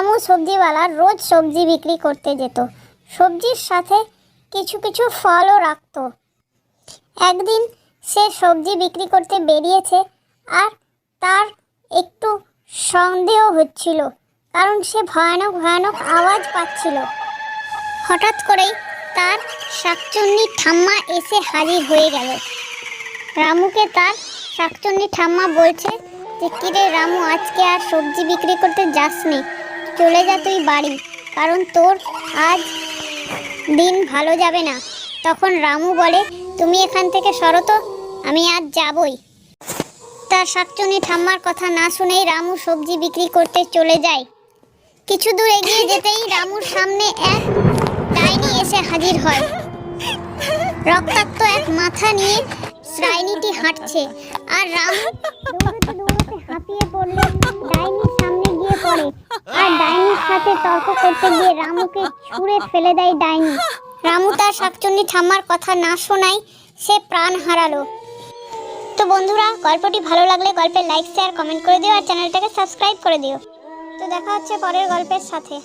রামু সবজিওয়ালা রোজ সবজি বিক্রি করতে যেত। সবজির সাথে কিছু কিছু ফলও রাখত। একদিন সে সবজি বিক্রি করতে বেরিয়েছে, আর তার একটু সন্দেহ হচ্ছিল, কারণ সে ভয়ানক ভয়ানক আওয়াজ পাচ্ছিল। হঠাৎ করেই তার শাকচুন্নি ঠাম্মা এসে হাজির হয়ে গেল। রামুকে তার শাকচুন্নি ঠাম্মা বলছে যে, কিরে রামু, আজকে আর সবজি বিক্রি করতে যাসনি, চলে যা তুই বাড়ি, কারণ তোর আজ দিন ভালো যাবে না। তখন রামু বলে, তুমি এখান থেকে সরো তো, আমি আজ যাবই। তার শাকচুন্নি ঠাম্মার কথা না শুনেই রামু সবজি বিক্রি করতে চলে যায়। কিছু দূর এগিয়ে যেতেই রামুর সামনে এক ডাইনি এসে হাজির হয়। রক্তাক্ত এক মাথা নিয়ে ডাইনিটি হাঁটছে, আর রামু দৌড়তে দৌড়তে হাঁপিয়ে পড়লে ডাইনির সামনে গিয়ে পড়ে, আর ডাইনির সাথে তর্ক করতে গিয়ে রামুকে ছুঁড়ে ফেলে দেয় ডাইনি। রামু তার শাকচুন্নি ঠাম্মার কথা না শোনায় সে প্রাণ হারালো। তো বন্ধুরা, গল্পটি ভালো লাগলে গল্পে লাইক, শেয়ার, কমেন্ট করে দিও, আর চ্যানেলটাকে সাবস্ক্রাইব করে দিও। তো দেখা হচ্ছে পরের গল্পের সাথে।